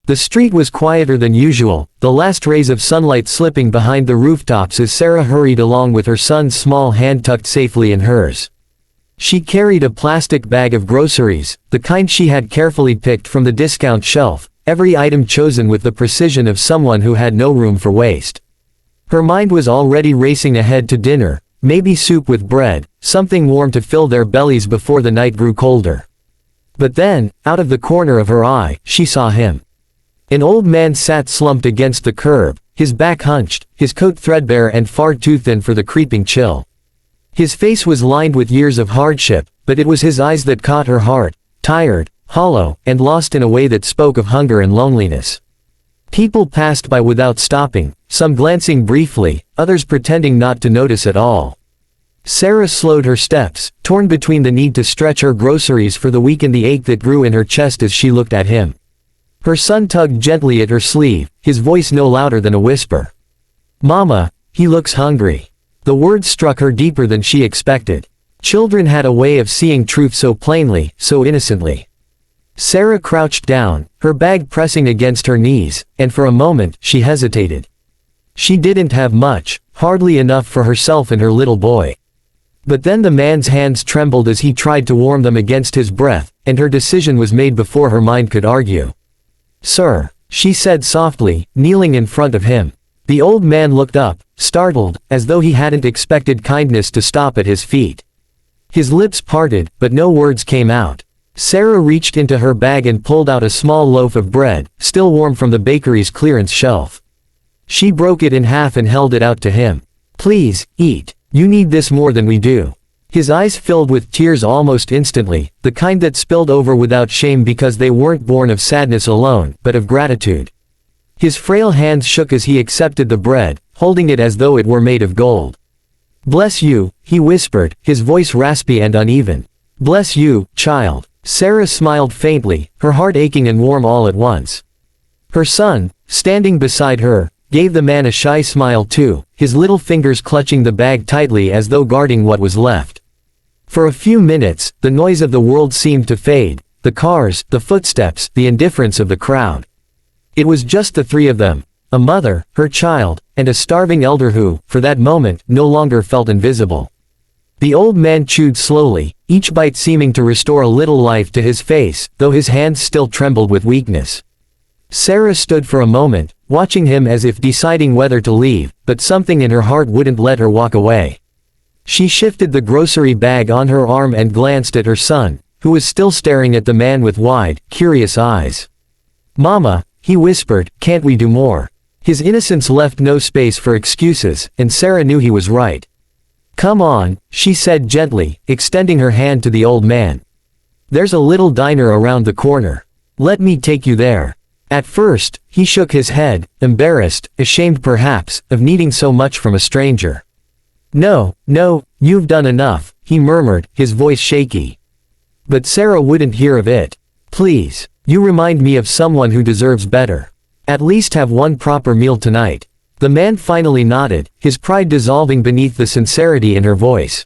The street was quieter than usual, the last rays of sunlight slipping behind the rooftops as Sarah hurried along with her son's small hand tucked safely in hers. She carried a plastic bag of groceries, the kind she had carefully picked from the discount shelf, every item chosen with the precision of someone who had no room for waste. Her mind was already racing ahead to dinner, maybe soup with bread, something warm to fill their bellies before the night grew colder. But then, out of the corner of her eye, she saw him. An old man sat slumped against the curb, his back hunched, his coat threadbare and far too thin for the creeping chill. His face was lined with years of hardship, but it was his eyes that caught her heart, tired, hollow, and lost in a way that spoke of hunger and loneliness. People passed by without stopping, some glancing briefly, others pretending not to notice at all. Sarah slowed her steps, torn between the need to stretch her groceries for the week and the ache that grew in her chest as she looked at him. Her son tugged gently at her sleeve, his voice no louder than a whisper. "Mama, he looks hungry." The words struck her deeper than she expected. Children had a way of seeing truth so plainly, so innocently. Sarah crouched down, her bag pressing against her knees, and for a moment, she hesitated. She didn't have much, hardly enough for herself and her little boy. But then the man's hands trembled as he tried to warm them against his breath, and her decision was made before her mind could argue. "Sir," she said softly, kneeling in front of him. The old man looked up, startled, as though he hadn't expected kindness to stop at his feet. His lips parted, but no words came out. Sarah reached into her bag and pulled out a small loaf of bread, still warm from the bakery's clearance shelf. She broke it in half and held it out to him. "Please, eat. You need this more than we do." His eyes filled with tears almost instantly, the kind that spilled over without shame because they weren't born of sadness alone, but of gratitude. His frail hands shook as he accepted the bread, holding it as though it were made of gold. "Bless you," he whispered, his voice raspy and uneven. "Bless you, child." Sarah smiled faintly, her heart aching and warm all at once. Her son, standing beside her, gave the man a shy smile too, his little fingers clutching the bag tightly as though guarding what was left. For a few minutes, the noise of the world seemed to fade, the cars, the footsteps, the indifference of the crowd. It was just the three of them, a mother, her child, and a starving elder who, for that moment, no longer felt invisible. The old man chewed slowly, each bite seeming to restore a little life to his face, though his hands still trembled with weakness. Sarah stood for a moment, watching him as if deciding whether to leave, but something in her heart wouldn't let her walk away. She shifted the grocery bag on her arm and glanced at her son, who was still staring at the man with wide, curious eyes. "Mama," he whispered, "can't we do more?" His innocence left no space for excuses, and Sarah knew he was right. "Come on," she said gently, extending her hand to the old man. "There's a little diner around the corner. Let me take you there." At first, he shook his head, embarrassed, ashamed perhaps, of needing so much from a stranger. "No, no, you've done enough," he murmured, his voice shaky. But Sarah wouldn't hear of it. "Please, you remind me of someone who deserves better. At least have one proper meal tonight." The man finally nodded, his pride dissolving beneath the sincerity in her voice.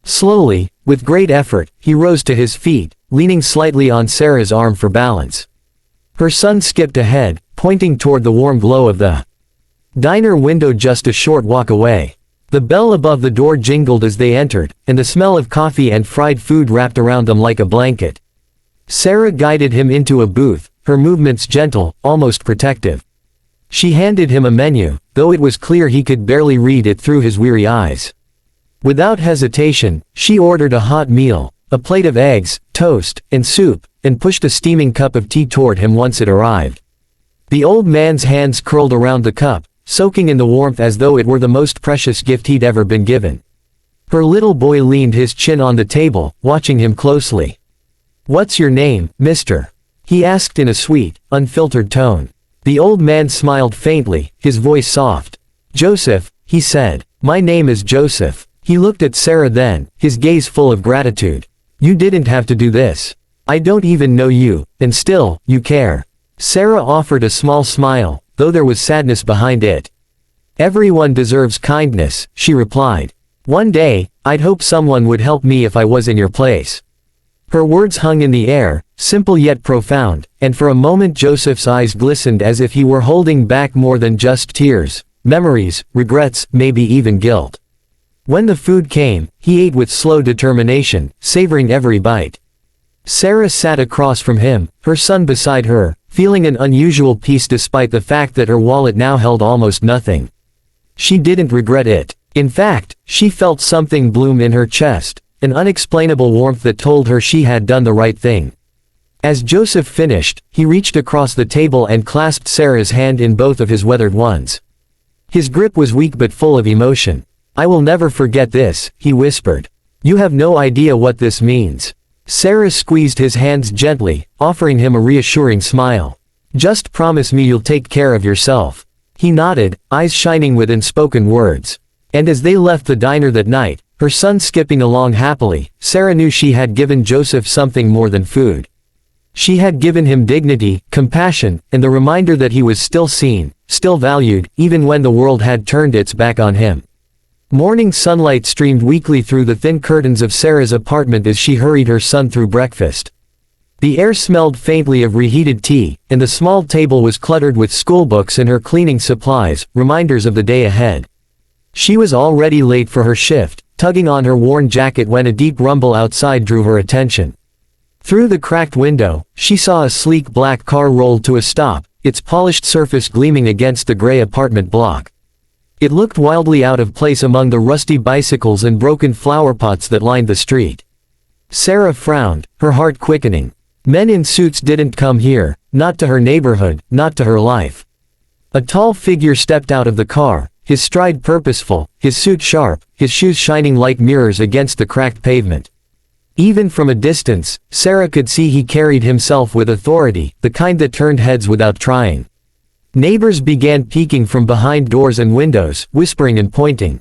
Slowly, with great effort, he rose to his feet, leaning slightly on Sarah's arm for balance. Her son skipped ahead, pointing toward the warm glow of the diner window just a short walk away. The bell above the door jingled as they entered, and the smell of coffee and fried food wrapped around them like a blanket. Sarah guided him into a booth, her movements gentle, almost protective. She handed him a menu, though it was clear he could barely read it through his weary eyes. Without hesitation, she ordered a hot meal, a plate of eggs, toast, and soup, and pushed a steaming cup of tea toward him once it arrived. The old man's hands curled around the cup, soaking in the warmth as though it were the most precious gift he'd ever been given. Her little boy leaned his chin on the table, watching him closely. "What's your name, mister?" he asked in a sweet, unfiltered tone. The old man smiled faintly, his voice soft. "Joseph," he said. "My name is Joseph." He looked at Sarah then, his gaze full of gratitude. "You didn't have to do this. I don't even know you, and still, you care." Sarah offered a small smile, though there was sadness behind it. "Everyone deserves kindness," she replied. "One day, I'd hope someone would help me if I was in your place." Her words hung in the air, simple yet profound, and for a moment Joseph's eyes glistened as if he were holding back more than just tears, memories, regrets, maybe even guilt. When the food came, he ate with slow determination, savoring every bite. Sarah sat across from him, her son beside her, feeling an unusual peace despite the fact that her wallet now held almost nothing. She didn't regret it. In fact, she felt something bloom in her chest, an unexplainable warmth that told her she had done the right thing. As Joseph finished, he reached across the table and clasped Sarah's hand in both of his weathered ones. His grip was weak but full of emotion. "I will never forget this," he whispered. "You have no idea what this means." Sarah squeezed his hands gently, offering him a reassuring smile. "Just promise me you'll take care of yourself." He nodded, eyes shining with unspoken words. And as they left the diner that night, her son skipping along happily, Sarah knew she had given Joseph something more than food. She had given him dignity, compassion, and the reminder that he was still seen, still valued, even when the world had turned its back on him. Morning sunlight streamed weakly through the thin curtains of Sarah's apartment as she hurried her son through breakfast. The air smelled faintly of reheated tea, and the small table was cluttered with schoolbooks and her cleaning supplies, reminders of the day ahead. She was already late for her shift, tugging on her worn jacket when a deep rumble outside drew her attention. Through the cracked window, she saw a sleek black car roll to a stop, its polished surface gleaming against the gray apartment block. It looked wildly out of place among the rusty bicycles and broken flower pots that lined the street. Sarah frowned, her heart quickening. Men in suits didn't come here, not to her neighborhood, not to her life. A tall figure stepped out of the car, his stride purposeful, his suit sharp, his shoes shining like mirrors against the cracked pavement. Even from a distance, Sarah could see he carried himself with authority, the kind that turned heads without trying. Neighbors began peeking from behind doors and windows, whispering and pointing.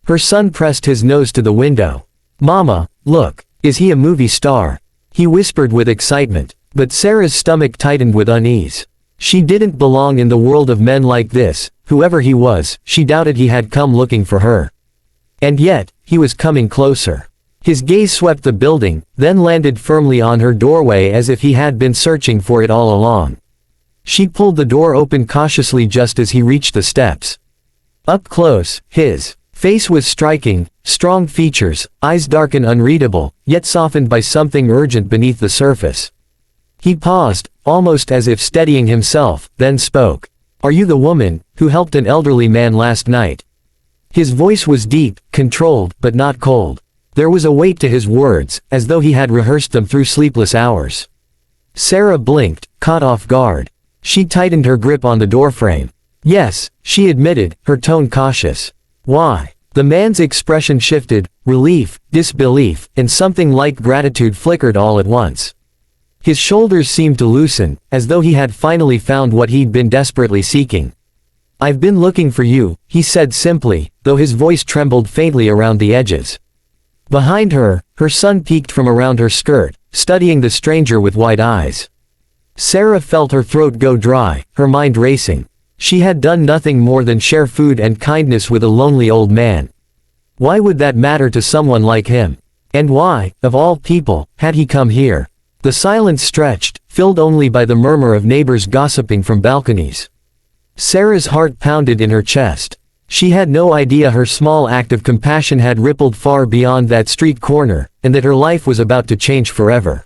Her son pressed his nose to the window. "Mama, look, is he a movie star?" he whispered with excitement, but Sarah's stomach tightened with unease. She didn't belong in the world of men like this. Whoever he was, she doubted he had come looking for her. And yet, he was coming closer. His gaze swept the building, then landed firmly on her doorway as if he had been searching for it all along. She pulled the door open cautiously just as he reached the steps. Up close, his face was striking, strong features, eyes dark and unreadable, yet softened by something urgent beneath the surface. He paused, almost as if steadying himself, then spoke. "Are you the woman who helped an elderly man last night?" His voice was deep, controlled, but not cold. There was a weight to his words, as though he had rehearsed them through sleepless hours. Sarah blinked, caught off guard. She tightened her grip on the doorframe. "Yes," she admitted, her tone cautious. "Why?" The man's expression shifted, relief, disbelief, and something like gratitude flickered all at once. His shoulders seemed to loosen, as though he had finally found what he'd been desperately seeking. "I've been looking for you," he said simply, though his voice trembled faintly around the edges. Behind her, her son peeked from around her skirt, studying the stranger with wide eyes. Sarah felt her throat go dry, her mind racing. She had done nothing more than share food and kindness with a lonely old man. Why would that matter to someone like him? And why, of all people, had he come here? The silence stretched, filled only by the murmur of neighbors gossiping from balconies. Sarah's heart pounded in her chest. She had no idea her small act of compassion had rippled far beyond that street corner, and that her life was about to change forever.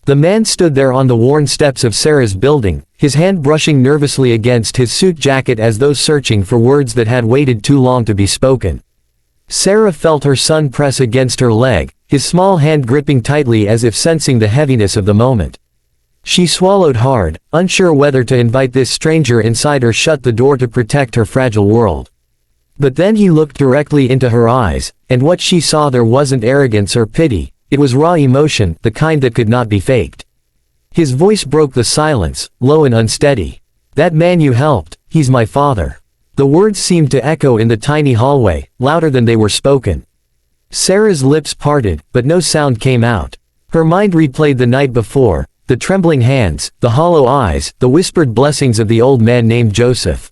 The man stood there on the worn steps of Sarah's building, his hand brushing nervously against his suit jacket as though searching for words that had waited too long to be spoken. Sarah felt her son press against her leg, his small hand gripping tightly as if sensing the heaviness of the moment. She swallowed hard, unsure whether to invite this stranger inside or shut the door to protect her fragile world. But then he looked directly into her eyes, and what she saw there wasn't arrogance or pity. It was raw emotion, the kind that could not be faked. His voice broke the silence, low and unsteady. "That man you helped, he's my father." The words seemed to echo in the tiny hallway, louder than they were spoken. Sarah's lips parted, but no sound came out. Her mind replayed the night before, the trembling hands, the hollow eyes, the whispered blessings of the old man named Joseph.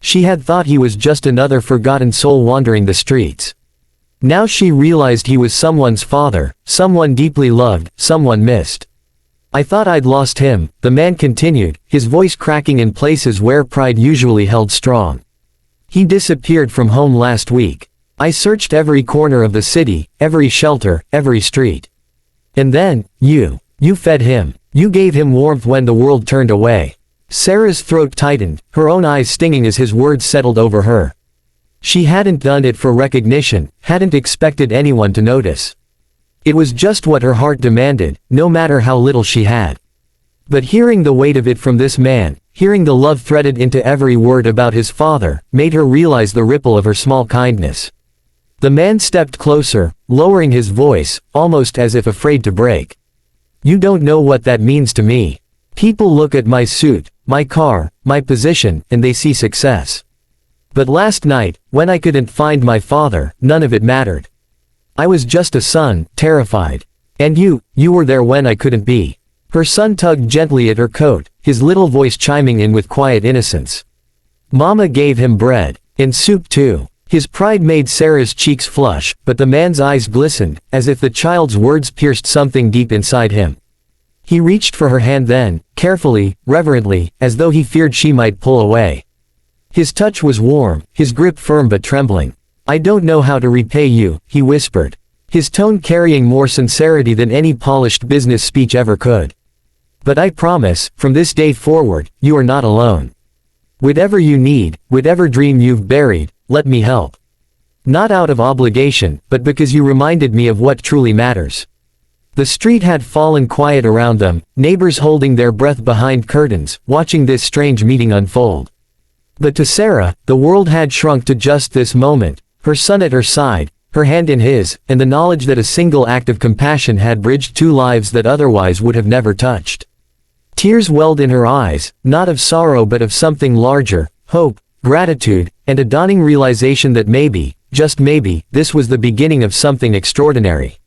She had thought he was just another forgotten soul wandering the streets. Now she realized he was someone's father, someone deeply loved, someone missed. I thought I'd lost him, the man continued, his voice cracking in places where pride usually held strong. He disappeared from home last week. I searched every corner of the city, every shelter, every street. And then, you fed him. You gave him warmth when the world turned away. Sarah's throat tightened, her own eyes stinging as his words settled over her. She hadn't done it for recognition, hadn't expected anyone to notice. It was just what her heart demanded, no matter how little she had. But hearing the weight of it from this man, hearing the love threaded into every word about his father, made her realize the ripple of her small kindness. The man stepped closer, lowering his voice, almost as if afraid to break. You don't know what that means to me. People look at my suit, my car, my position, and they see success. But last night, when I couldn't find my father, none of it mattered. I was just a son, terrified. And you were there when I couldn't be. Her son tugged gently at her coat, his little voice chiming in with quiet innocence. Mama gave him bread. And soup too. His pride made Sarah's cheeks flush, but the man's eyes glistened, as if the child's words pierced something deep inside him. He reached for her hand then, carefully, reverently, as though he feared she might pull away. His touch was warm, his grip firm but trembling. I don't know how to repay you, he whispered, his tone carrying more sincerity than any polished business speech ever could. But I promise, from this day forward, you are not alone. Whatever you need, whatever dream you've buried, let me help. Not out of obligation, but because you reminded me of what truly matters. The street had fallen quiet around them, neighbors holding their breath behind curtains, watching this strange meeting unfold. But to Sarah, the world had shrunk to just this moment, her son at her side, her hand in his, and the knowledge that a single act of compassion had bridged two lives that otherwise would have never touched. Tears welled in her eyes, not of sorrow but of something larger, hope, gratitude, and a dawning realization that maybe, just maybe, this was the beginning of something extraordinary.